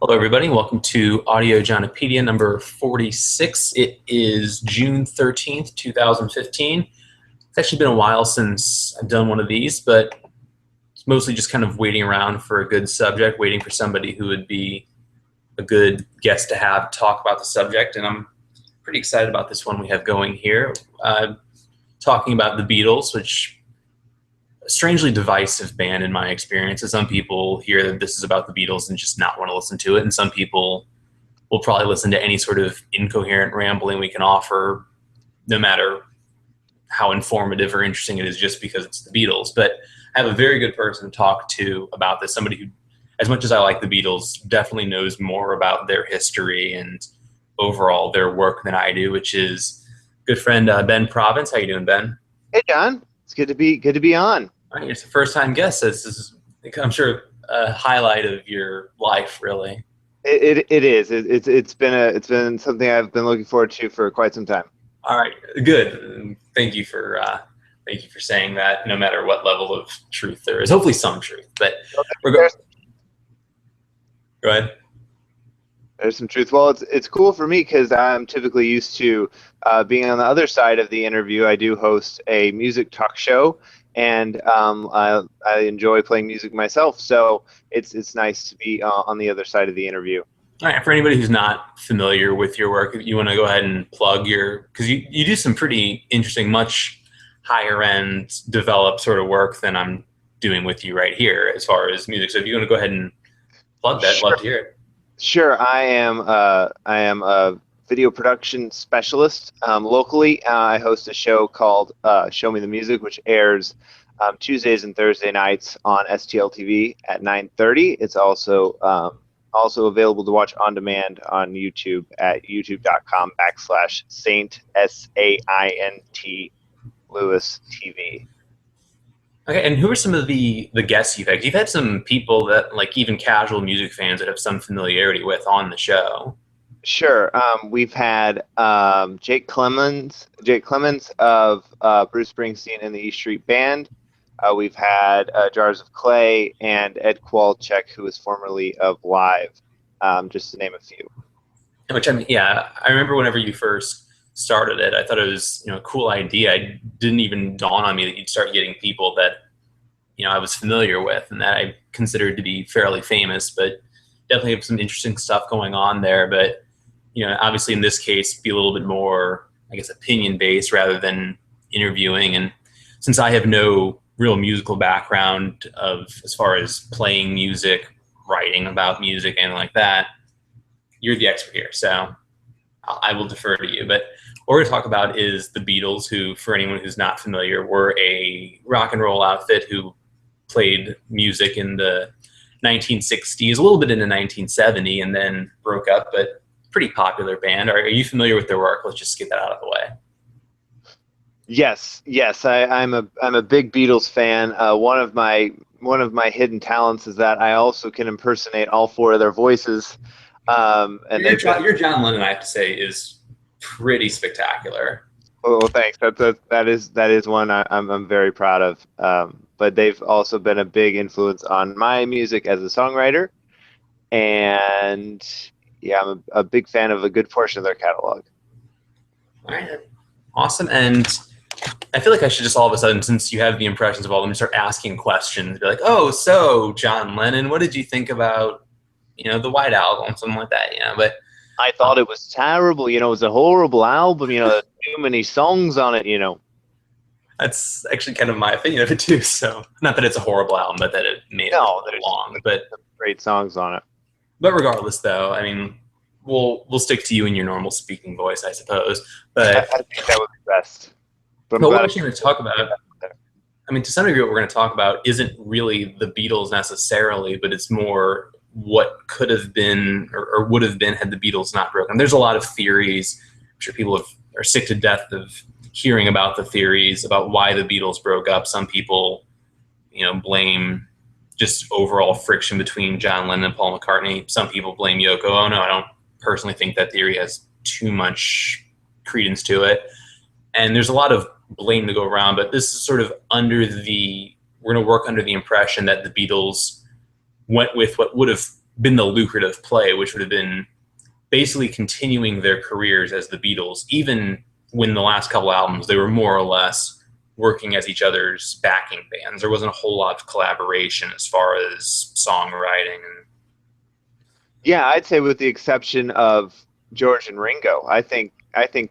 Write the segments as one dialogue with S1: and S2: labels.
S1: Hello, everybody. Welcome to Audio Johnapedia number 46. It is June 13th, 2015. It's actually been a while since I've done one of these, but it's mostly just kind of waiting around for a good subject, waiting for somebody who would be a good guest to have talk about the subject. And I'm pretty excited about this one we have going here. Talking about the Beatles, which a strangely divisive band in my experience. And some people hear that this is about the Beatles and just not want to listen to it. And some people will probably listen to any sort of incoherent rambling we can offer, no matter how informative or interesting it is, just because it's the Beatles. But I have a very good person to talk to about this, somebody who, as much as I like the Beatles, definitely knows more about their history and overall their work than I do, which is good friend Ben Province. How you doing, Ben?
S2: Hey, John. It's good to be on.
S1: All right, it's a first time guest. This is, I'm sure, a highlight of your life, really.
S2: It is. It's been something I've been looking forward to for quite some time.
S1: All right, good. Thank you for saying that. No matter what level of truth there is, hopefully some truth. But go ahead.
S2: There's some truth. Well, it's cool for me because I'm typically used to being on the other side of the interview. I do host a music talk show, and I enjoy playing music myself. So it's nice to be on the other side of the interview.
S1: All right, for anybody who's not familiar with your work, if you want to go ahead and plug because you do some pretty interesting, much higher end, developed sort of work than I'm doing with you right here as far as music. So if you want to go ahead and plug that, I'd love to hear it.
S2: Sure, I am a video production specialist locally. I host a show called Show Me the Music, which airs Tuesdays and Thursday nights on STL TV at 9:30. It's also available to watch on demand on YouTube at youtube.com/Saint SAINT Lewis TV.
S1: Okay, and who are some of the guests you've had? You've had some people that, like, even casual music fans that have some familiarity with on the show.
S2: Sure. We've had Jake Clemens of Bruce Springsteen and the E Street Band. We've had Jars of Clay and Ed Kowalczyk, who was formerly of Live, just to name a few.
S1: Which, I mean, yeah, I remember whenever you first started it, I thought it was, a cool idea. It didn't even dawn on me that you'd start getting people that, I was familiar with and that I considered to be fairly famous, but definitely have some interesting stuff going on there. But, obviously in this case, be a little bit more, I guess, opinion based rather than interviewing. And since I have no real musical background as far as playing music, writing about music, and like that, you're the expert here. So I will defer to you. But what we're going to talk about is the Beatles, who, for anyone who's not familiar, were a rock and roll outfit who played music in the 1960s, a little bit into 1970, and then broke up, but pretty popular band. Are you familiar with their work? Let's just get that out of the way.
S2: Yes. I'm a big Beatles fan. One of my hidden talents is that I also can impersonate all four of their voices.
S1: Your John Lennon, I have to say, is pretty spectacular.
S2: Well, thanks. That is one I'm very proud of. But they've also been a big influence on my music as a songwriter, and yeah, I'm a big fan of a good portion of their catalog.
S1: All right, awesome. And I feel like I should just all of a sudden, since you have the impressions of all of them, start asking questions. Be like, oh, so John Lennon, what did you think about, the White Album, something like that, But
S2: I thought it was terrible. It was a horrible album. There's too many songs on it.
S1: That's actually kind of my opinion of it too. So, not that it's a horrible album, but that it made it long. But
S2: great songs on it.
S1: But regardless, though, I mean, we'll stick to you in your normal speaking voice, I suppose. But
S2: I think that would be best.
S1: But what we're going to talk about, I mean, to some degree, what we're going to talk about isn't really the Beatles necessarily, but it's more what could have been or would have been had the Beatles not broken. There's a lot of theories. I'm sure people are sick to death of hearing about the theories about why the Beatles broke up. Some people, blame just overall friction between John Lennon and Paul McCartney. Some people blame Yoko Ono. I don't personally think that theory has too much credence to it. And there's a lot of blame to go around, but this is sort of we're going to work under the impression that the Beatles went with what would have been the lucrative play, which would have been basically continuing their careers as the Beatles, even when the last couple albums, they were more or less working as each other's backing bands. There wasn't a whole lot of collaboration as far as songwriting.
S2: Yeah, I'd say with the exception of George and Ringo, I think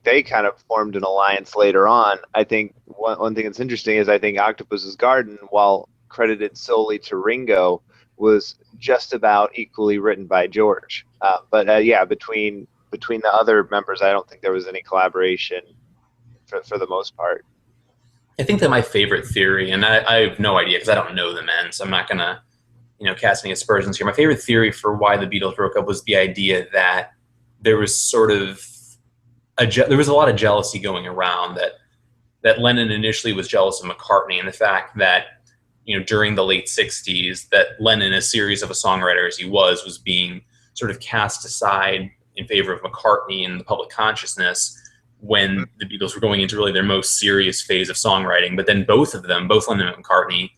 S2: they kind of formed an alliance later on. I think one thing that's interesting is I think Octopus's Garden, while credited solely to Ringo, was just about equally written by George. But yeah, between the other members, I don't think there was any collaboration for the most part.
S1: I think that my favorite theory, and I have no idea because I don't know the men, so I'm not going to cast any aspersions here. My favorite theory for why the Beatles broke up was the idea that there was sort of there was a lot of jealousy going around, that Lennon initially was jealous of McCartney, and the fact that during the late 60s that Lennon, as serious of a songwriter as he was being sort of cast aside in favor of McCartney in the public consciousness when the Beatles were going into really their most serious phase of songwriting. But then both of them, both Lennon and McCartney,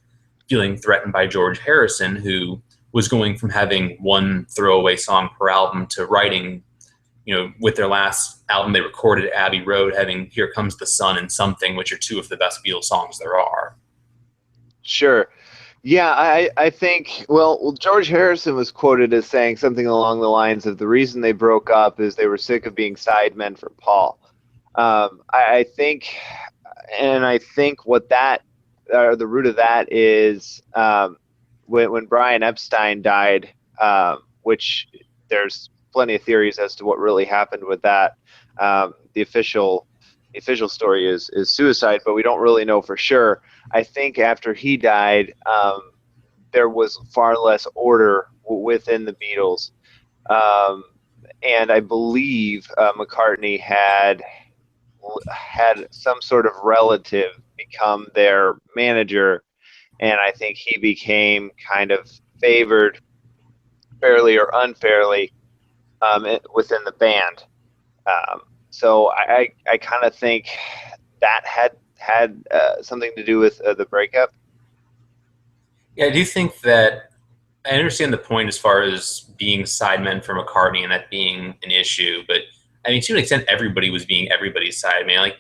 S1: feeling threatened by George Harrison, who was going from having one throwaway song per album to writing, with their last album they recorded at Abbey Road, having Here Comes the Sun and Something, which are two of the best Beatles songs there are.
S2: Sure. Yeah, I think, well, George Harrison was quoted as saying something along the lines of the reason they broke up is they were sick of being sidemen for Paul. I think, and I think what that, the root of that is when Brian Epstein died, which there's plenty of theories as to what really happened with that. The official story is suicide, but we don't really know for sure. I think after he died, there was far less order within the Beatles, and I believe McCartney had some sort of relative become their manager, and I think he became kind of favored, fairly or unfairly, within the band. So I kind of think that had something to do with the breakup.
S1: Yeah, I do think that I understand the point as far as being sidemen for McCartney and that being an issue, but I mean, to an extent, everybody was being everybody's side. I mean, like,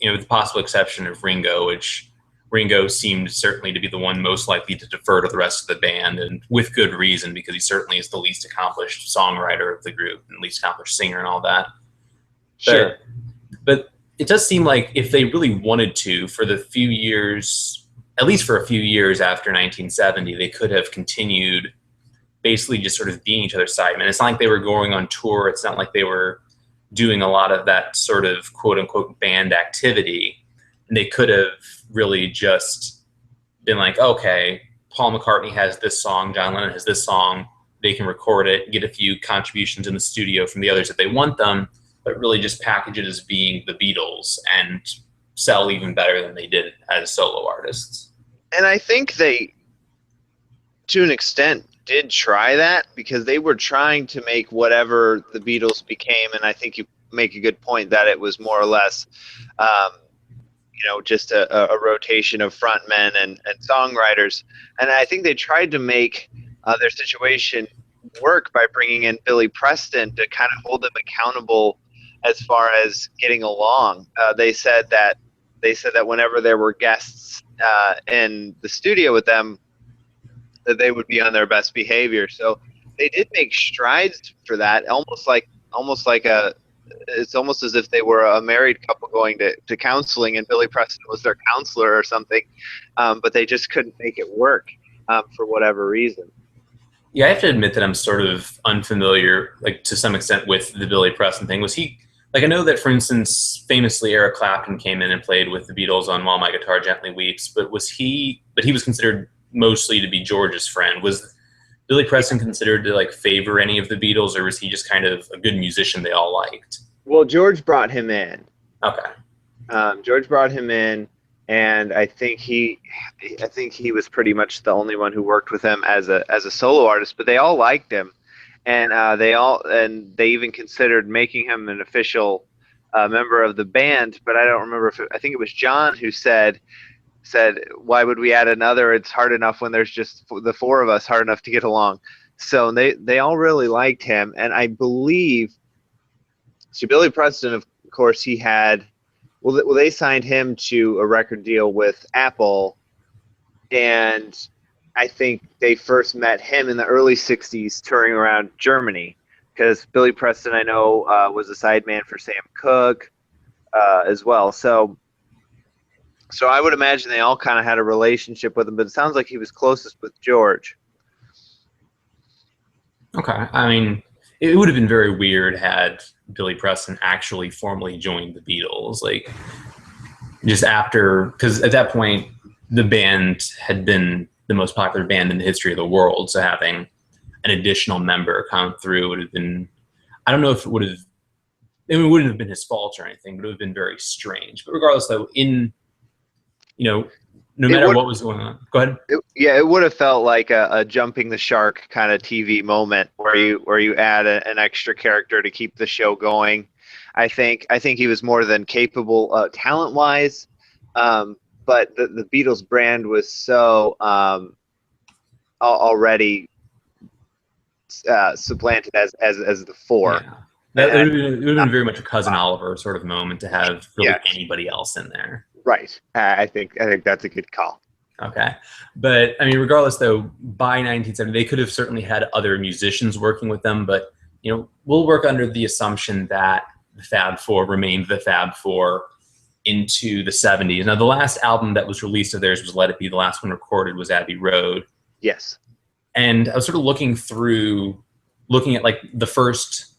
S1: with the possible exception of Ringo, which Ringo seemed certainly to be the one most likely to defer to the rest of the band, and with good reason, because he certainly is the least accomplished songwriter of the group and least accomplished singer and all that.
S2: Sure.
S1: But it does seem like if they really wanted to, for the few years, at least for a few years after 1970, they could have continued basically just sort of being each other's sidemen. It's not like they were going on tour. It's not like they were doing a lot of that sort of quote unquote band activity. And they could have really just been like, okay, Paul McCartney has this song, John Lennon has this song. They can record it, get a few contributions in the studio from the others if they want them, but really just package it as being the Beatles and sell even better than they did as solo artists.
S2: And I think they, to an extent, did try that because they were trying to make whatever the Beatles became, and I think you make a good point that it was more or less, just a rotation of frontmen and songwriters. And I think they tried to make their situation work by bringing in Billy Preston to kind of hold them accountable as far as getting along. They said that whenever there were guests in the studio with them, that they would be on their best behavior. So they did make strides for that, almost like it's almost as if they were a married couple going to counseling and Billy Preston was their counselor or something, but they just couldn't make it work for whatever reason.
S1: Yeah, I have to admit that I'm sort of unfamiliar, like to some extent, with the Billy Preston thing. Was he, like, I know that, for instance, famously Eric Clapton came in and played with the Beatles on While My Guitar Gently Weeps, but he was considered mostly to be George's friend. Was Billy Preston considered to like favor any of the Beatles, or was he just kind of a good musician they all liked?
S2: Well, George brought him in.
S1: Okay.
S2: George brought him in, and I think he was pretty much the only one who worked with him as a solo artist. But they all liked him, and they even considered making him an official member of the band. But I don't remember I think it was John who said, why would we add another? It's hard enough when there's just the four of us, hard enough to get along. So they all really liked him, and I believe so. Billy Preston, of course, he had well they signed him to a record deal with Apple, and I think they first met him in the early '60s touring around Germany, because Billy Preston, I know, was a sideman for Sam Cooke as well. So I would imagine they all kind of had a relationship with him, but it sounds like he was closest with George.
S1: Okay. I mean, it would have been very weird had Billy Preston actually formally joined the Beatles, like just after, because at that point the band had been the most popular band in the history of the world. So having an additional member come through would have been, I don't know if it would have, it wouldn't have been his fault or anything, but it would have been very strange. But regardless, though, no matter what was going on, go ahead.
S2: It would have felt like a jumping the shark kind of TV moment where you add an extra character to keep the show going. I think he was more than capable talent wise, but the Beatles brand was so already supplanted as the four.
S1: Yeah. It would have been very much a Cousin Oliver sort of moment to have really anybody else in there.
S2: Right. I think that's a good call.
S1: Okay. But I mean, regardless though, by 1970, they could have certainly had other musicians working with them, but we'll work under the assumption that the Fab Four remained the Fab Four into the 70s. Now, the last album that was released of theirs was Let It Be. The last one recorded was Abbey Road.
S2: Yes.
S1: And I was sort of looking at like the first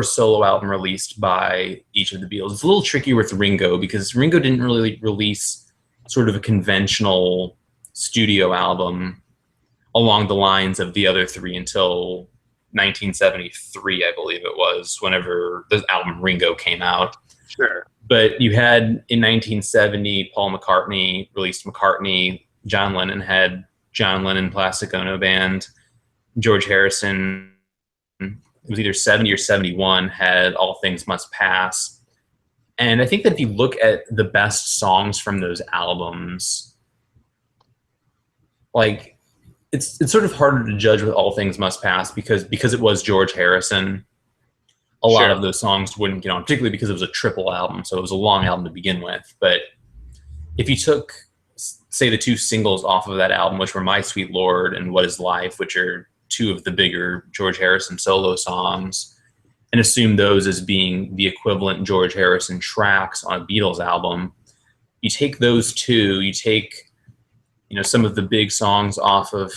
S1: solo album released by each of the Beatles. It's a little tricky with Ringo because Ringo didn't really release sort of a conventional studio album along the lines of the other three until 1973, I believe it was, whenever the album Ringo came out.
S2: Sure.
S1: But you had in 1970, Paul McCartney released McCartney. John Lennon had John Lennon Plastic Ono Band. George Harrison, it was either 70 or 71, had All Things Must Pass. And I think that if you look at the best songs from those albums, like it's sort of harder to judge with All Things Must Pass because it was George Harrison. A lot of those songs wouldn't get on, particularly because it was a triple album, so it was a long album to begin with. But if you took, say, the two singles off of that album, which were My Sweet Lord and What Is Life, which are two of the bigger George Harrison solo songs, and assume those as being the equivalent George Harrison tracks on a Beatles album, you take those two, you take some of the big songs off of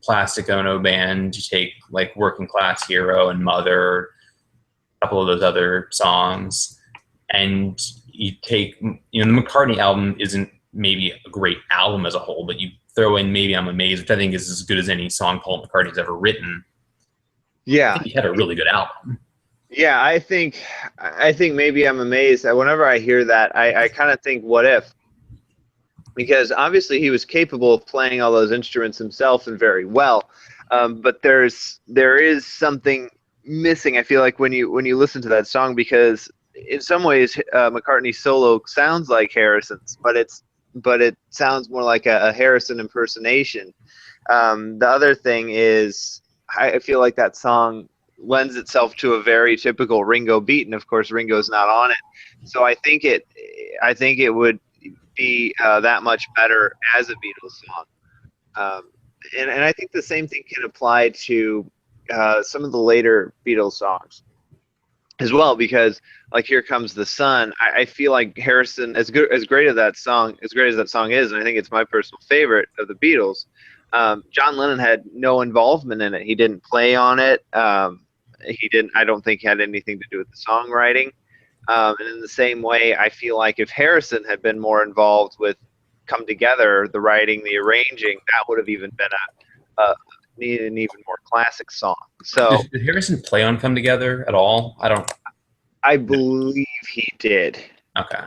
S1: Plastic Ono Band, you take like Working Class Hero and Mother, a couple of those other songs, and you take, the McCartney album isn't maybe a great album as a whole, but you throw in Maybe I'm Amazed, which I think is as good as any song Paul McCartney's ever written.
S2: Yeah.
S1: I think he had a really good album.
S2: Yeah, I think Maybe I'm Amazed. Whenever I hear that, I kind of think, what if? Because obviously he was capable of playing all those instruments himself and very well, but there is something missing. I feel like when you listen to that song, because in some ways McCartney's solo sounds like Harrison's, but it sounds more like a Harrison impersonation. The other thing is, I feel like that song lends itself to a very typical Ringo beat, and of course Ringo's not on it. So I think it would be that much better as a Beatles song. And I think the same thing can apply to some of the later Beatles songs as well, because like Here Comes the Sun, I feel like Harrison, as great as that song is, and I think it's my personal favorite of the Beatles, John Lennon had no involvement in it. He didn't play on it. I don't think he had anything to do with the songwriting. And in the same way, I feel like if Harrison had been more involved with Come Together, the writing, the arranging, that would have even been needed an even more classic song. So
S1: did Harrison play on Come Together at all?
S2: I believe he did.
S1: Okay.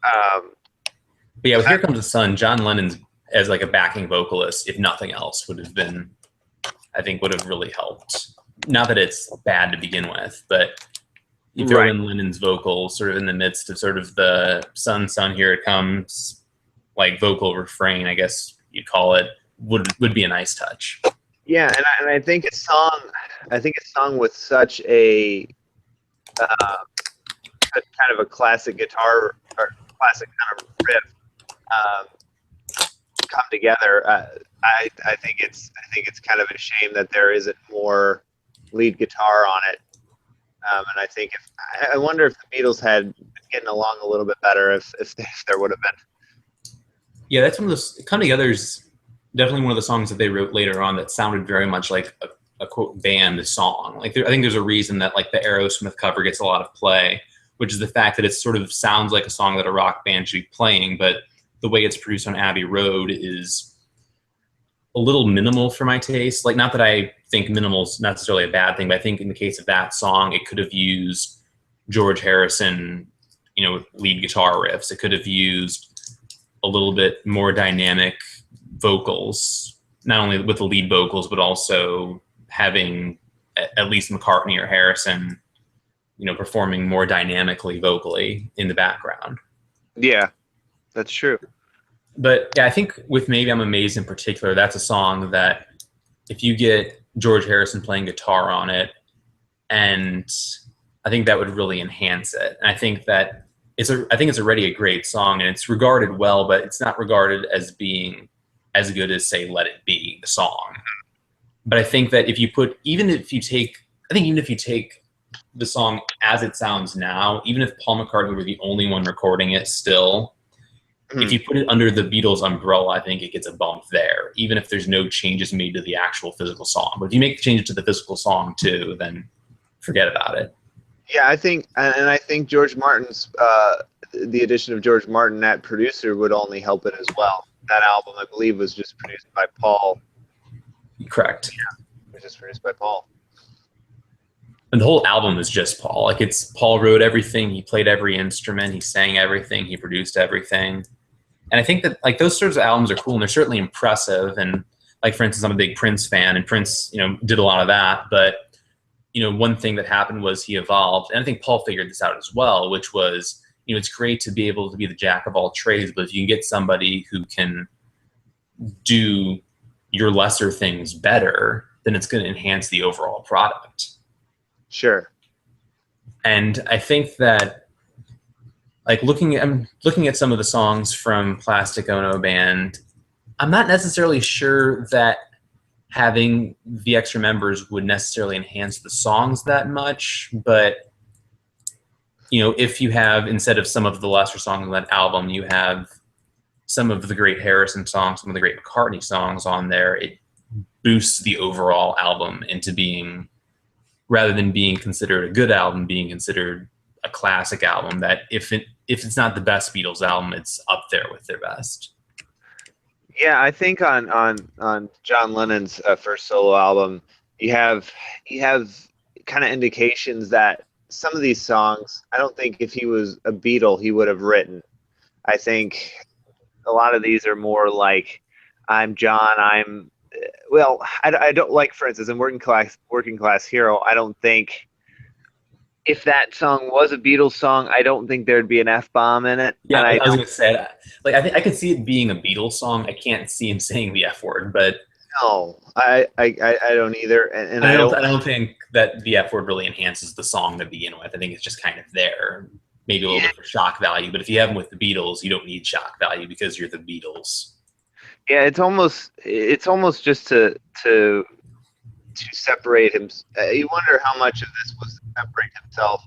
S1: But yeah, with Here Comes the Sun, John Lennon's as like a backing vocalist, if nothing else, would have really helped. Not that it's bad to begin with, but you throw in Lennon's vocals sort of in the midst of sort of the sun, here it comes, like vocal refrain, I guess you'd call it, would be a nice touch.
S2: Yeah, and I think a song with such a kind of a classic guitar or classic kind of riff um, come together. I think it's kind of a shame that there isn't more lead guitar on it. And I think I wonder if the Beatles had been getting along a little bit better if there would have been.
S1: Yeah, that's one of those. Come Together's definitely one of the songs that they wrote later on that sounded very much like a quote band song. Like I think there's a reason that like the Aerosmith cover gets a lot of play, which is the fact that it sort of sounds like a song that a rock band should be playing, but the way it's produced on Abbey Road is a little minimal for my taste. Like, not that I think minimal's necessarily a bad thing, but I think in the case of that song, it could have used George Harrison, lead guitar riffs. It could have used a little bit more dynamic vocals, not only with the lead vocals, but also having at least McCartney or Harrison, performing more dynamically vocally in the background.
S2: Yeah, that's true.
S1: But yeah, I think with Maybe I'm Amazed in particular, that's a song that if you get George Harrison playing guitar on it, and I think that would really enhance it. And I think that I think it's already a great song, and it's regarded well, but it's not regarded as being as good as, say, Let It Be, the song. But I think that even if you take the song as it sounds now, even if Paul McCartney were the only one recording it still, if you put it under the Beatles umbrella, I think it gets a bump there, even if there's no changes made to the actual physical song. But if you make the changes to the physical song too, then forget about it.
S2: Yeah, I think George Martin's the addition of George Martin, that producer, would only help it as well. That album, I believe, was just produced by Paul.
S1: Correct.
S2: Yeah, it was just produced by Paul.
S1: And the whole album is just Paul. Like, it's Paul wrote everything, he played every instrument, he sang everything, he produced everything. And I think that like those sorts of albums are cool and they're certainly impressive. And like, for instance, I'm a big Prince fan, and Prince, did a lot of that. But one thing that happened was he evolved, and I think Paul figured this out as well, which was, it's great to be able to be the jack of all trades, but if you can get somebody who can do your lesser things better, then it's going to enhance the overall product.
S2: Sure.
S1: And I think that, like, I'm looking at some of the songs from Plastic Ono Band, I'm not necessarily sure that having the extra members would necessarily enhance the songs that much, but if you have, instead of some of the lesser songs on that album, you have some of the great Harrison songs, some of the great McCartney songs on there, it boosts the overall album into being, rather than being considered a good album, being considered a classic album that if it's not the best Beatles album, it's up there with their best.
S2: Yeah, I think on John Lennon's first solo album, you have kind of indications that some of these songs, I don't think if he was a Beatle he would have written. I think a lot of these are more like, I'm John, I don't, like, for instance, in Working Class Hero, I don't think if that song was a Beatles song, I don't think there'd be an F-bomb in it.
S1: Yeah, I was going to say that. Like, I think I could see it being a Beatles song. I can't see him saying the F word, but
S2: no, I don't either. And
S1: I don't think that the F word really enhances the song to begin with. I think it's just kind of there, maybe a little bit for shock value. But if you have them with the Beatles, you don't need shock value because you're the Beatles.
S2: Yeah, it's almost just to separate him. You wonder how much of this was to separate himself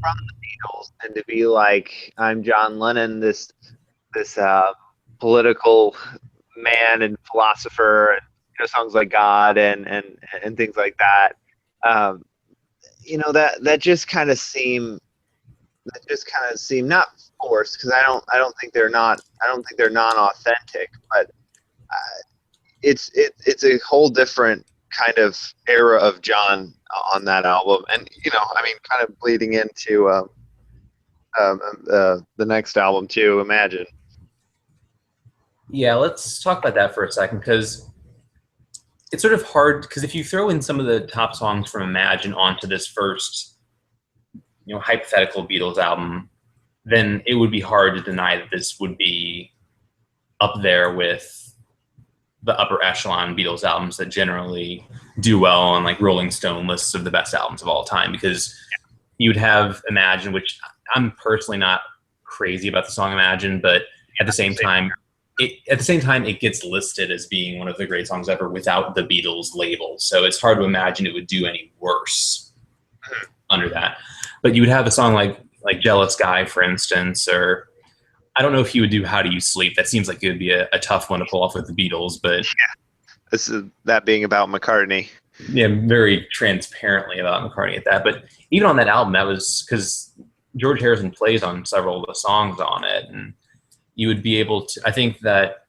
S2: from the Beatles and to be like, I'm John Lennon, this political man and philosopher, and songs like God and things like that. That just kind of seem not forced, because I don't think they're non-authentic, but it's a whole different kind of era of John on that album, and kind of bleeding into the next album too, Imagine.
S1: Yeah, let's talk about that for a second, because it's sort of hard, because if you throw in some of the top songs from Imagine onto this first, hypothetical Beatles album, then it would be hard to deny that this would be up there with the upper echelon Beatles albums that generally do well on like Rolling Stone lists of the best albums of all time, because you'd have Imagine, which I'm personally not crazy about the song Imagine, but at the same time, it gets listed as being one of the great songs ever without the Beatles label. So it's hard to imagine it would do any worse under that. But you would have a song like Jealous Guy, for instance, or I don't know if he would do How Do You Sleep. That seems like it would be a tough one to pull off with the Beatles, but
S2: This is that being about McCartney.
S1: yeah, very transparently about McCartney at that. But even on that album, that was because George Harrison plays on several of the songs on it, and you would be able to. I think that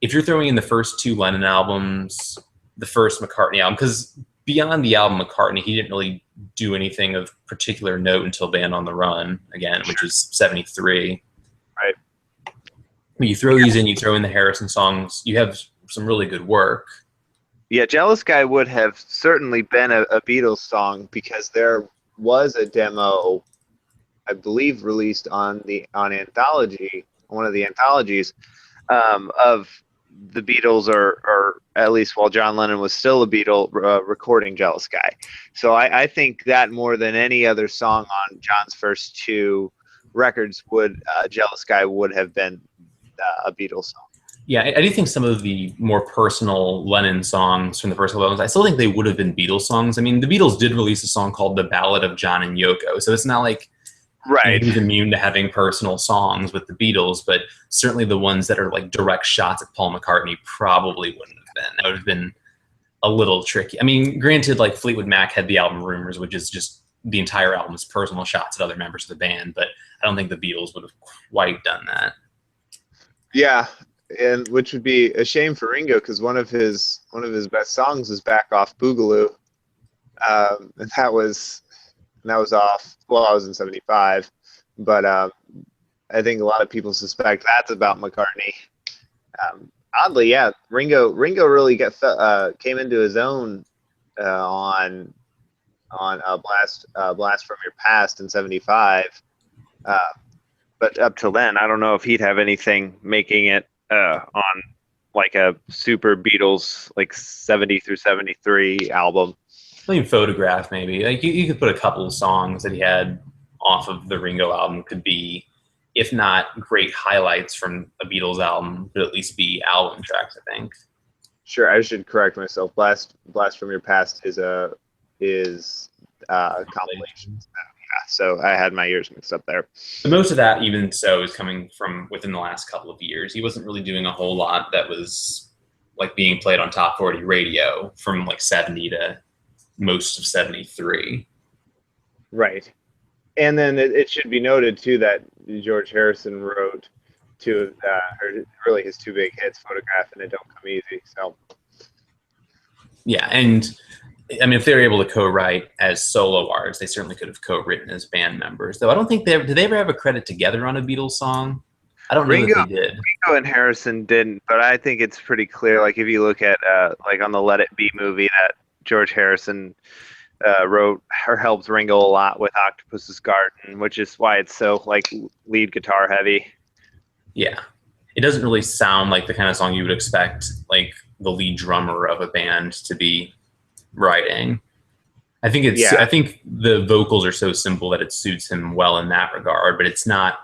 S1: if you're throwing in the first two Lennon albums, the first McCartney album, because beyond the album McCartney, he didn't really do anything of particular note until Band on the Run again, which is '73.
S2: Right.
S1: When you throw these in, you throw in the Harrison songs, you have some really good work.
S2: Yeah, Jealous Guy would have certainly been a Beatles song, because there was a demo, I believe, released on Anthology, one of the anthologies, of the Beatles, or at least while John Lennon was still a Beatle, recording Jealous Guy. So I think that more than any other song on John's first two records, Jealous Guy would have been a Beatles song.
S1: Yeah, I do think some of the more personal Lennon songs from the first albums, I still think they would have been Beatles songs. I mean, the Beatles did release a song called The Ballad of John and Yoko, so it's not like he was immune to having personal songs with the Beatles, but certainly the ones that are like direct shots at Paul McCartney probably wouldn't have been. That would have been a little tricky. I mean, granted, like Fleetwood Mac had the album Rumors, which is just the entire album's personal shots at other members of the band, but I don't think the Beatles would have quite done that.
S2: Yeah, and which would be a shame for Ringo, because one of his best songs is Back Off Boogaloo, and that was off. Well, I was in '75, but I think a lot of people suspect that's about McCartney. Oddly, yeah, Ringo really came into his own on Blast from Your Past in '75. But up till then, I don't know if he'd have anything making it on like a super Beatles like 70 through 73 album.
S1: I mean, Photograph maybe. Like you could put a couple of songs that he had off of the Ringo album could be, if not great highlights from a Beatles album, but at least be album tracks, I think.
S2: Sure, I should correct myself. Blast from Your Past is compilation. Yeah, so I had my ears mixed up there.
S1: But most of that, even so, is coming from within the last couple of years. He wasn't really doing a whole lot that was like being played on Top 40 radio from like 70 to most of 73.
S2: Right. And then it should be noted too that George Harrison wrote two of really his two big hits, Photograph and It Don't Come Easy. So
S1: yeah, and I mean, if they were able to co-write as solo artists, they certainly could have co-written as band members. Though I don't think did they ever have a credit together on a Beatles song? I don't know if they did.
S2: Ringo and Harrison didn't, but I think it's pretty clear. Like if you look at like on the Let It Be movie, that George Harrison wrote or helped Ringo a lot with Octopus's Garden, which is why it's so like lead guitar heavy.
S1: Yeah, it doesn't really sound like the kind of song you would expect like the lead drummer of a band to be writing. I think I think the vocals are so simple that it suits him well in that regard, but it's not.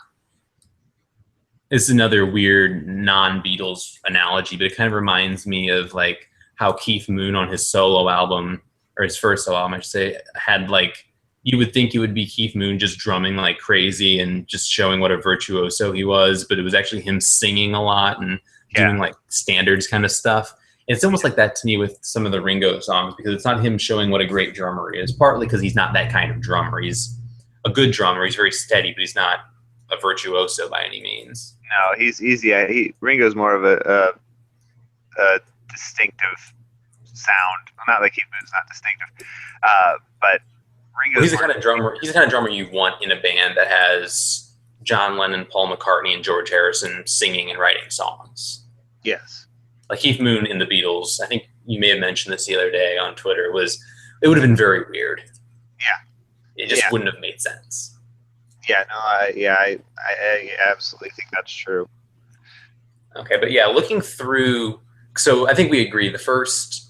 S1: It's another weird non-Beatles analogy, but it kind of reminds me of like how Keith Moon on his solo album, or his first solo album, I should say, had like, you would think it would be Keith Moon just drumming like crazy and just showing what a virtuoso he was, but it was actually him singing a lot and doing like standards kind of stuff. And it's almost like that to me with some of the Ringo songs, because it's not him showing what a great drummer he is, partly because he's not that kind of drummer. He's a good drummer. He's very steady, but he's not a virtuoso by any means.
S2: No, he's easy. Ringo's more of a distinctive sound. Not like Keith Moon's not distinctive, but Ringo's.
S1: He's the kind of drummer. He's the kind of drummer you want in a band that has John Lennon, Paul McCartney, and George Harrison singing and writing songs.
S2: Yes.
S1: Like Keith Moon in the Beatles, I think you may have mentioned this the other day on Twitter, it would have been very weird.
S2: Yeah.
S1: It just wouldn't have made sense.
S2: Yeah, no, I absolutely think that's true.
S1: Okay, but yeah, looking through So I think we agree the first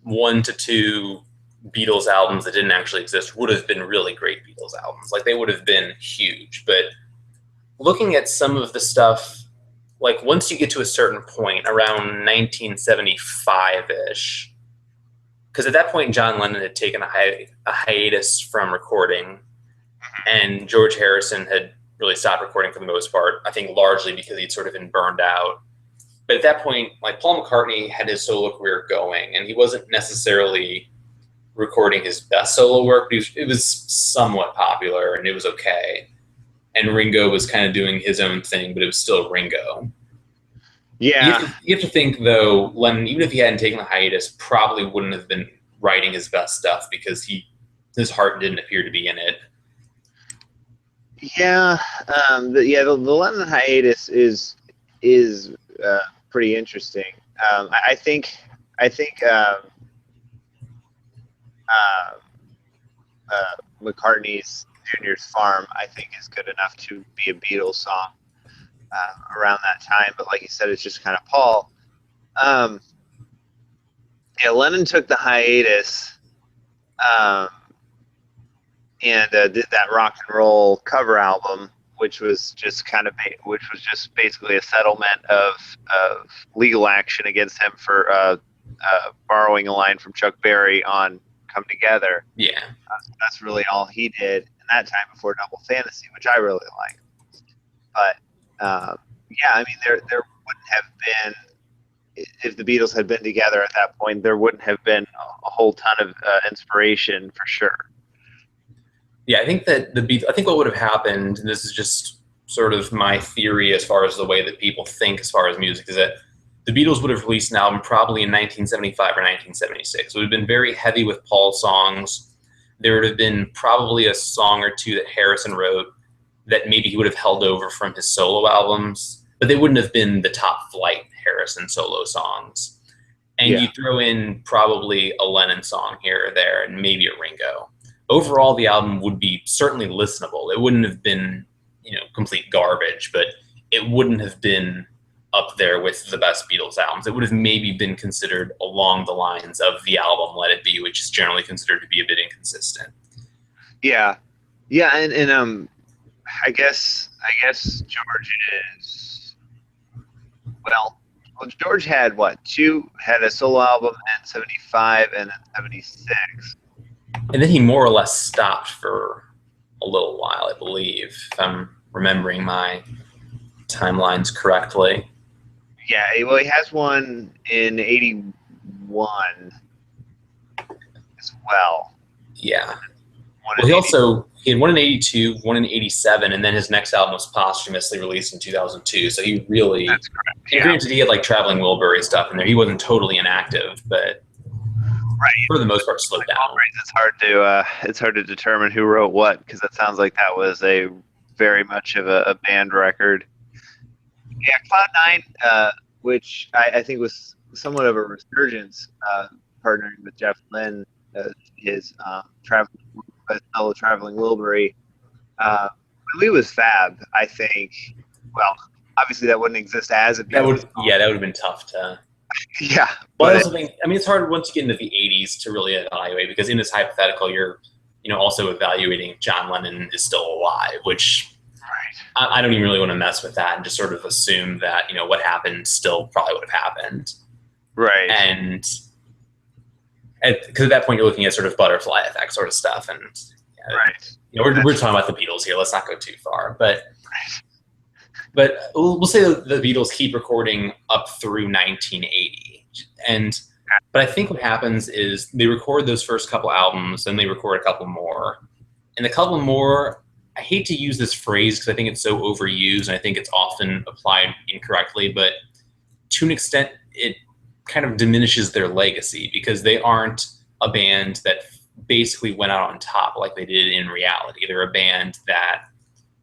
S1: 1 to 2 Beatles albums that didn't actually exist would have been really great Beatles albums. Like they would have been huge. But looking at some of the stuff, like once you get to a certain point around 1975-ish, because at that point John Lennon had taken a hiatus from recording, and George Harrison had really stopped recording for the most part. I think largely because he'd sort of been burned out. But at that point, like Paul McCartney had his solo career going, and he wasn't necessarily recording his best solo work. But it was somewhat popular, and it was okay. And Ringo was kind of doing his own thing, but it was still Ringo.
S2: Yeah.
S1: You have to think, though, Lennon, even if he hadn't taken a hiatus, probably wouldn't have been writing his best stuff because his heart didn't appear to be in it.
S2: Yeah, the Lennon hiatus is pretty interesting. I think McCartney's Junior's Farm, I think, is good enough to be a Beatles song around that time. But like you said, it's just kind of Paul. Yeah, Lennon took the hiatus and did that rock and roll cover album, which was just basically a settlement of legal action against him for borrowing a line from Chuck Berry on "Come Together."
S1: Yeah,
S2: that's really all he did in that time before Double Fantasy, which I really like. But yeah, I mean, there wouldn't have been, if the Beatles had been together at that point, there wouldn't have been a whole ton of inspiration for sure.
S1: Yeah, I think that I think what would have happened, and this is just sort of my theory as far as the way that people think as far as music, is that the Beatles would have released an album probably in 1975 or 1976. It would have been very heavy with Paul songs. There would have been probably a song or two that Harrison wrote that maybe he would have held over from his solo albums, but they wouldn't have been the top flight Harrison solo songs. And you throw in probably a Lennon song here or there and maybe a Ringo. Overall, the album would be certainly listenable. It wouldn't have been, complete garbage, but it wouldn't have been up there with the best Beatles albums. It would have maybe been considered along the lines of the album Let It Be, which is generally considered to be a bit inconsistent.
S2: Yeah, and I guess George is well. George had had a solo album in '75 and then '76.
S1: And then he more or less stopped for a little while, I believe, if I'm remembering my timelines correctly.
S2: Yeah, well, he has one in '81 as well.
S1: Yeah. Well, he had one in '82, one in '87, and then his next album was posthumously released in 2002. So he really,
S2: that's correct.
S1: And granted, he had like Traveling Wilbury stuff in there. He wasn't totally inactive, but for the most part, slowed down.
S2: It's hard to determine who wrote what, because that sounds like that was a very much of a band record. Yeah, Cloud9, which I think was somewhat of a resurgence, partnering with Jeff Lynne, his fellow Traveling Wilbury. Really was fab, I think. Well, obviously that wouldn't exist as a Beatles.
S1: That would have been tough to.
S2: Yeah.
S1: But I also think, it's hard once you get into the 80s to really evaluate, because in this hypothetical, you're, also evaluating John Lennon is still alive, which I don't even really want to mess with that and just sort of assume that, what happened still probably would have happened.
S2: Right.
S1: And because at that point you're looking at sort of butterfly effect sort of stuff. And we're talking about the Beatles here. Let's not go too far. But we'll say that the Beatles keep recording up through 1980. But I think what happens is they record those first couple albums, then they record a couple more. And the couple more, I hate to use this phrase because I think it's so overused and I think it's often applied incorrectly, but to an extent, it kind of diminishes their legacy because they aren't a band that basically went out on top like they did in reality. They're a band that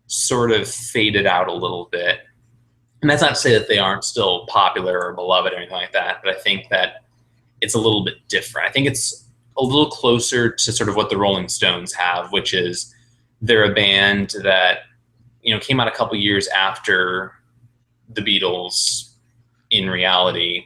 S1: sort of faded out a little bit. And that's not to say that they aren't still popular or beloved or anything like that, but I think that it's a little bit different. I think it's a little closer to sort of what the Rolling Stones have, which is they're a band that, came out a couple years after the Beatles in reality,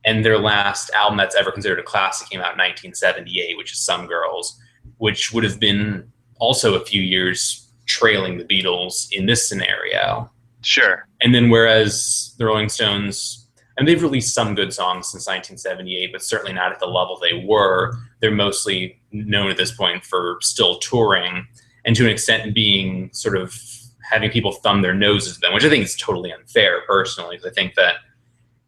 S1: And their last album that's ever considered a classic came out in 1978, which is Some Girls, which would have been also a few years trailing the Beatles in this scenario.
S2: Sure.
S1: And then whereas the Rolling Stones, and they've released some good songs since 1978, but certainly not at the level they were. They're mostly known at this point for still touring and to an extent being sort of having people thumb their noses at them, which I think is totally unfair personally, because I think that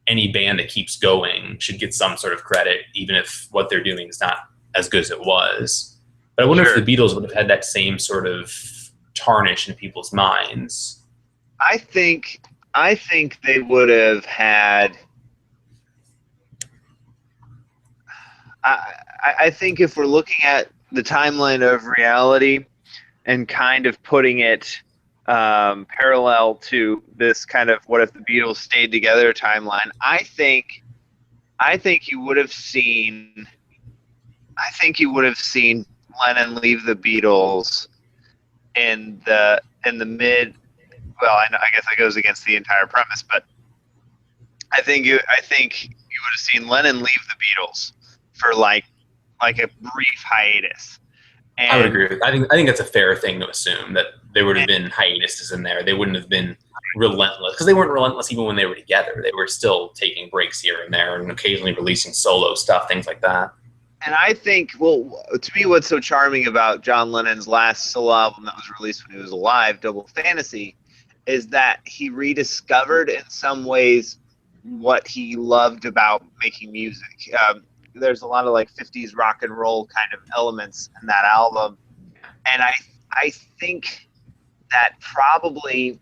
S1: any band that keeps going should get some sort of credit, even if what they're doing is not as good as it was. But I wonder if the Beatles would have had that same sort of tarnish in people's minds.
S2: I think they would have had. I think if we're looking at the timeline of reality and kind of putting it parallel to this kind of what if the Beatles stayed together timeline, I think you would have seen. I think you would have seen Lennon leave the Beatles in the mid. Well, I guess that goes against the entire premise, but I think you would have seen Lennon leave the Beatles for like a brief hiatus. And
S1: I would agree with. I think that's a fair thing to assume, that there would have been hiatuses in there. They wouldn't have been relentless, because they weren't relentless even when they were together. They were still taking breaks here and there and occasionally releasing solo stuff, things like that.
S2: And I think, well, to me, what's so charming about John Lennon's last solo album that was released when he was alive, Double Fantasy, is that he rediscovered in some ways what he loved about making music. There's a lot of like 50s rock and roll kind of elements in that album. And I think that probably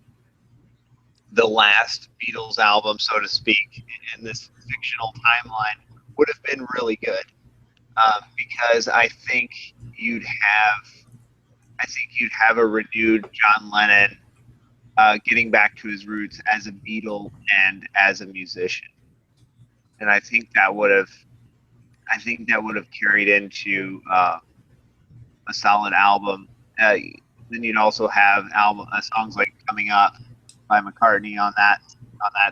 S2: the last Beatles album, so to speak, in this fictional timeline would have been really good. Because I think you'd have a renewed John Lennon getting back to his roots as a Beatle and as a musician, and I think that would have carried into a solid album. Then you'd also have songs like "Coming Up" by McCartney on that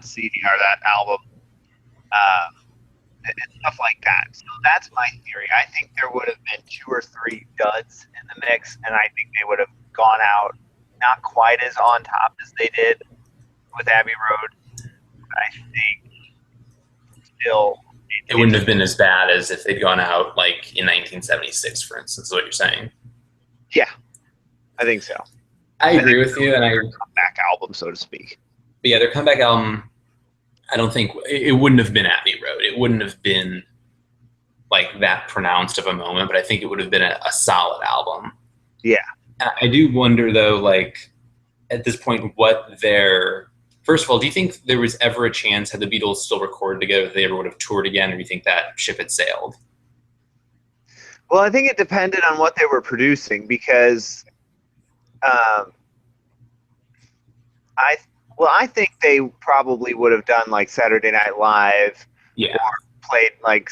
S2: CD or that album. And stuff like that. So that's my theory. I think there would have been 2 or 3 duds in the mix, and I think they would have gone out not quite as on top as they did with Abbey Road. But I think still
S1: it wouldn't have been as bad as if they'd gone out like in 1976, for instance, is what you're saying.
S2: Yeah, I think so.
S1: I agree with you, and
S2: comeback album, so to speak.
S1: But yeah, their comeback album, I don't think it wouldn't have been Abbey Road. It wouldn't have been like that pronounced of a moment, but I think it would have been a solid album.
S2: Yeah.
S1: I do wonder though, like at this point, first of all, do you think there was ever a chance, had the Beatles still recorded together, that they ever would have toured again, or do you think that ship had sailed?
S2: Well, I think it depended on what they were producing, because I think they probably would have done like Saturday Night Live,
S1: yeah,
S2: or played like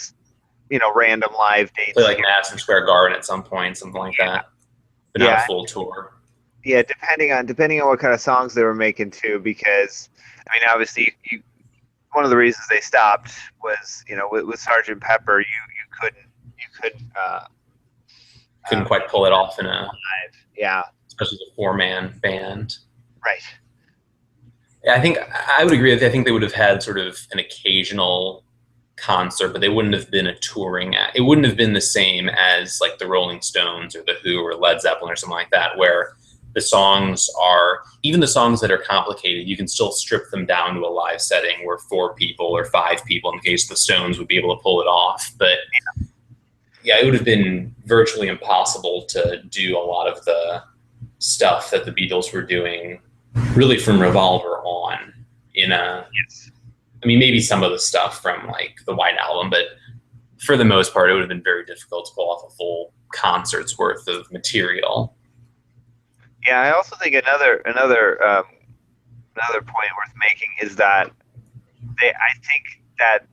S2: random live dates,
S1: play like Madison Square Garden at some point, something like that, but not a full tour.
S2: Yeah, depending on what kind of songs they were making too, because I mean, obviously, one of the reasons they stopped was with Sgt. Pepper, you couldn't
S1: quite pull it off in a
S2: live, yeah,
S1: especially the 4-man band,
S2: right.
S1: I think I would agree with you. I think they would have had sort of an occasional concert, but they wouldn't have been a touring act. It wouldn't have been the same as like the Rolling Stones or the Who or Led Zeppelin or something like that, where the songs are, even the songs that are complicated, you can still strip them down to a live setting where 4 people or 5 people, in the case of the Stones, would be able to pull it off. But yeah, it would have been virtually impossible to do a lot of the stuff that the Beatles were doing really from Revolver on I mean, maybe some of the stuff from like the White Album, but for the most part, it would have been very difficult to pull off a full concert's worth of material.
S2: Yeah, I also think another point worth making is that I think that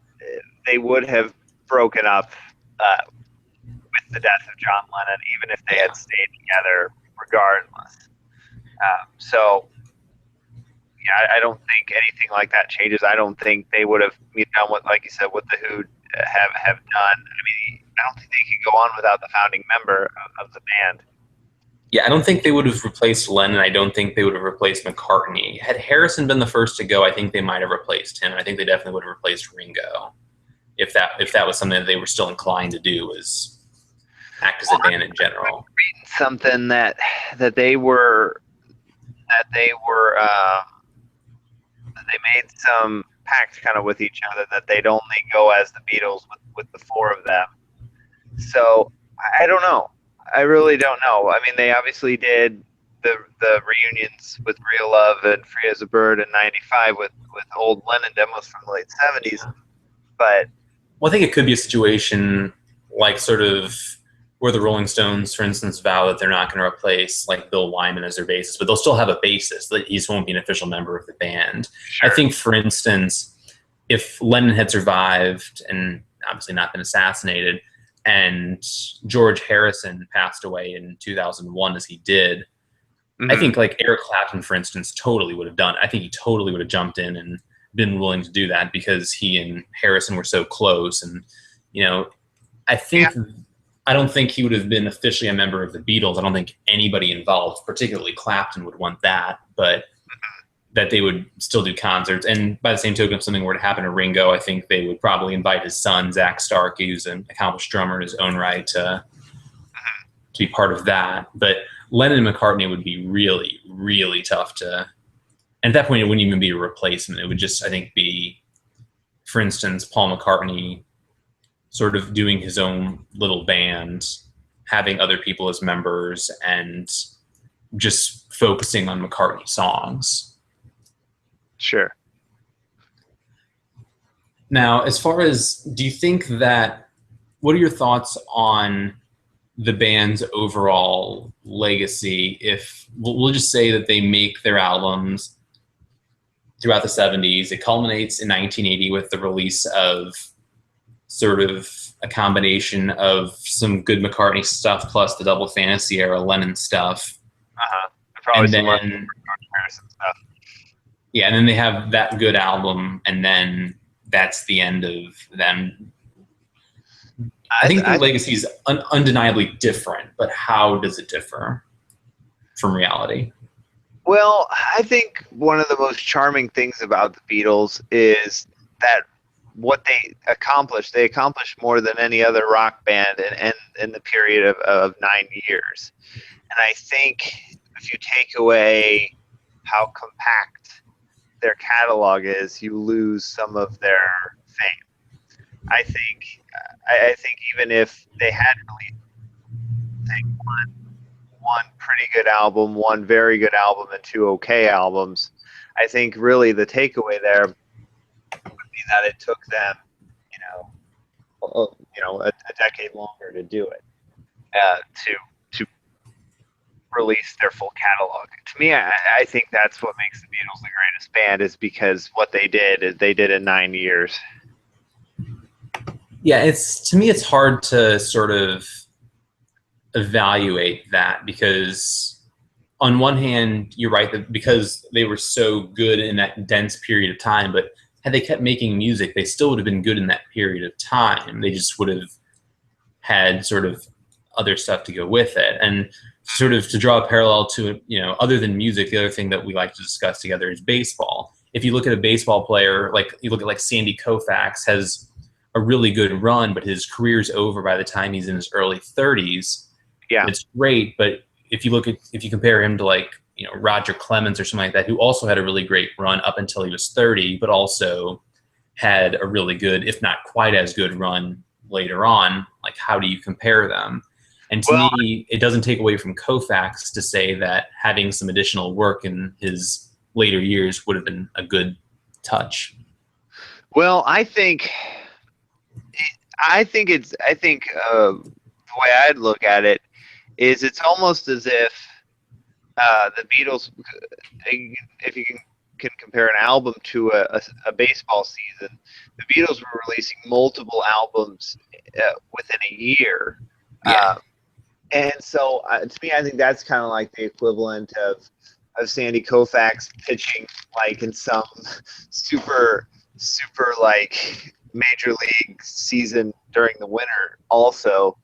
S2: they would have broken up with the death of John Lennon, even if they had stayed together regardless. So I don't think anything like that changes. I don't think they would have done what, like you said, what the Who have done. I mean, I don't think they could go on without the founding member of the band.
S1: Yeah, I don't think they would have replaced Lennon. I don't think they would have replaced McCartney. Had Harrison been the first to go, I think they might have replaced him. I think they definitely would have replaced Ringo if that was something that they were still inclined to do, was act as a band in general.
S2: Reading something that they were that they made some pact kind of with each other that they'd only go as the Beatles with the four of them. So I don't know. I really don't know. I mean, they obviously did the reunions with Real Love and Free as a Bird in '95 with old Lennon demos from the late '70s. But
S1: well, I think it could be a situation like sort of where the Rolling Stones, for instance, vow that they're not going to replace like Bill Wyman as their bassist, but they'll still have a bassist. He just won't be an official member of the band. Sure. I think, for instance, if Lennon had survived and obviously not been assassinated, and George Harrison passed away in 2001 as he did, mm-hmm. I think like Eric Clapton, for instance, totally would have done it. I think he totally would have jumped in and been willing to do that because he and Harrison were so close. And, I think... Yeah. I don't think he would have been officially a member of the Beatles. I don't think anybody involved, particularly Clapton, would want that, but that they would still do concerts. And by the same token, if something were to happen to Ringo, I think they would probably invite his son, Zach Starkey, who's an accomplished drummer in his own right, to be part of that. But Lennon and McCartney would be really, really tough to... And at that point, it wouldn't even be a replacement. It would just, I think, be, for instance, Paul McCartney sort of doing his own little band, having other people as members, and just focusing on McCartney songs.
S2: Sure.
S1: Now, as far as, do you think that, what are your thoughts on the band's overall legacy? If we'll just say that they make their albums throughout the 70s, it culminates in 1980 with the release of sort of a combination of some good McCartney stuff plus the Double Fantasy era Lennon stuff.
S2: Probably
S1: and
S2: some
S1: then,
S2: Harrison stuff.
S1: Yeah, and then they have that good album, and then that's the end of them. I think the legacy is undeniably different, but how does it differ from reality?
S2: Well, I think one of the most charming things about the Beatles is that what they accomplished more than any other rock band in the period of 9 years. And I think if you take away how compact their catalog is, you lose some of their fame. I think even if they had released one pretty good album, one very good album, and two okay albums, I think really the takeaway there would be that it took them, a decade longer to do it, to release their full catalog. To me, I think that's what makes the Beatles the greatest band, is because what they did in 9 years.
S1: Yeah, to me it's hard to sort of evaluate that, because on one hand, you're right that because they were so good in that dense period of time, but had they kept making music, they still would have been good in that period of time. They just would have had sort of other stuff to go with it. And sort of to draw a parallel to, other than music, the other thing that we like to discuss together is baseball. If you look at a baseball player, like you look at like Sandy Koufax, has a really good run, but his career's over by the time he's in his early 30s.
S2: Yeah,
S1: it's great, but if you compare him to like Roger Clemens or something like that, who also had a really great run up until he was 30, but also had a really good, if not quite as good, run later on. Like, how do you compare them? And to me, it doesn't take away from Koufax to say that having some additional work in his later years would have been a good touch.
S2: Well, I think the way I'd look at it is it's almost as if the Beatles, if you can compare an album to a baseball season, the Beatles were releasing multiple albums within a year.
S1: Yeah.
S2: And so to me, I think that's kind of like the equivalent of Sandy Koufax pitching like in some super like major league season during the winter also,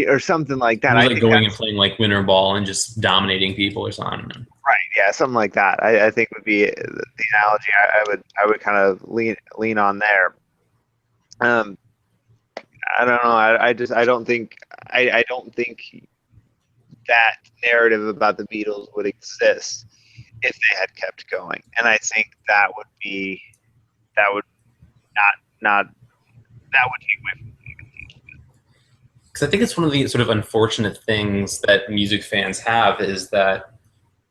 S2: or something like that.
S1: He was
S2: I
S1: like
S2: think
S1: going and playing like winter ball and just dominating people or something.
S2: right, yeah, something like that. I think would be the analogy I would kind of lean on there. I don't know. I don't think I don't think that narrative about the Beatles would exist if they had kept going, and I think that would not that would take away from
S1: Because I think it's one of the sort of unfortunate things that music fans have is that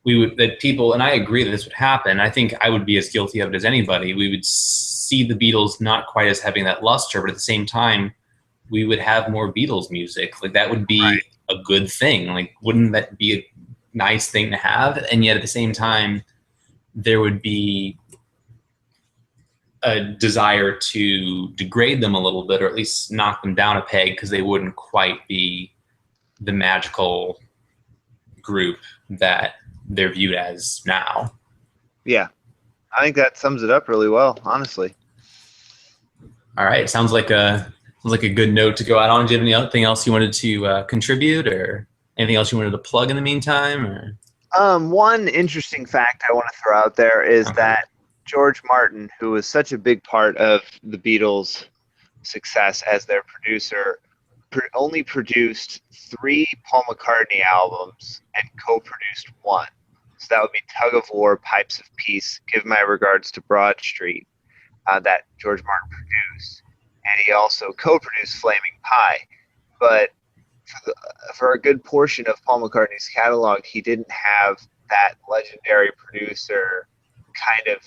S1: that people, and I agree that this would happen. I think I would be as guilty of it as anybody. We would see the Beatles not quite as having that luster, but at the same time, we would have more Beatles music. Like that would be a good thing. Like, wouldn't that be a nice thing to have? And yet at the same time, there would be a desire to degrade them a little bit, or at least knock them down a peg, because they wouldn't quite be the magical group that they're viewed as now.
S2: Yeah, I think that sums it up really well, honestly.
S1: All right, sounds like a good note to go out on. Do you have anything else you wanted to contribute, or anything else you wanted to plug in the meantime? Or
S2: one interesting fact I want to throw out there is that George Martin, who was such a big part of the Beatles' success as their producer, only produced 3 Paul McCartney albums and co-produced 1. So that would be Tug of War, Pipes of Peace, Give My Regards to Broad Street, that George Martin produced. And he also co-produced Flaming Pie. But for a good portion of Paul McCartney's catalog, he didn't have that legendary producer kind of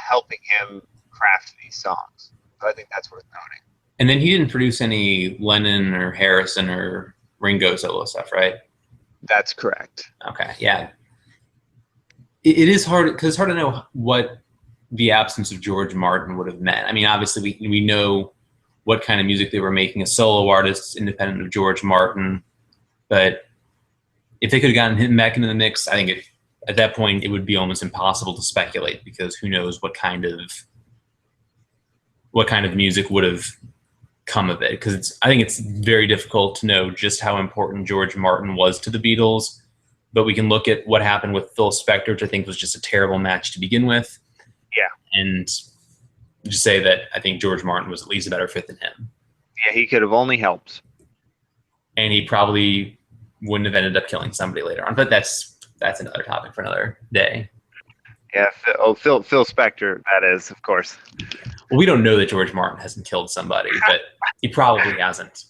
S2: helping him craft these songs. So I think that's worth noting.
S1: And then he didn't produce any Lennon or Harrison or Ringo solo stuff, right?
S2: That's correct.
S1: Okay, yeah. It is hard, because it's hard to know what the absence of George Martin would have meant. I mean, obviously we know what kind of music they were making as solo artists, independent of George Martin. But if they could have gotten him back into the mix, I think at that point it would be almost impossible to speculate, because who knows what kind of music would have come of it. Because I think it's very difficult to know just how important George Martin was to the Beatles. But we can look at what happened with Phil Spector, which I think was just a terrible match to begin with.
S2: Yeah.
S1: And just say that I think George Martin was at least a better fit than him.
S2: Yeah, he could have only helped.
S1: And he probably wouldn't have ended up killing somebody later on. But that's another topic for another day.
S2: Yeah, Phil Spector, that is, of course.
S1: Well, we don't know that George Martin hasn't killed somebody, but he probably hasn't.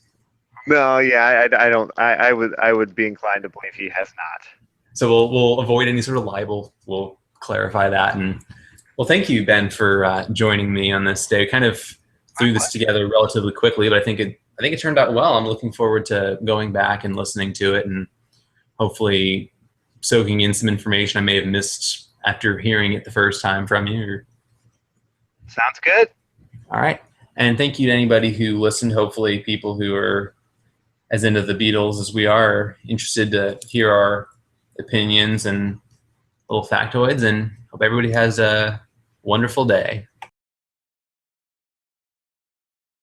S2: No, yeah, I would be inclined to believe he has not.
S1: So we'll avoid any sort of libel. We'll clarify that. And well, thank you, Ben, for joining me on this day. Kind of threw this together relatively quickly, but I think it turned out well. I'm looking forward to going back and listening to it, and hopefully soaking in some information I may have missed after hearing it the first time from you.
S2: Sounds good.
S1: All right. And thank you to anybody who listened. Hopefully people who are as into the Beatles as we are interested to hear our opinions and little factoids, and hope everybody has a wonderful day.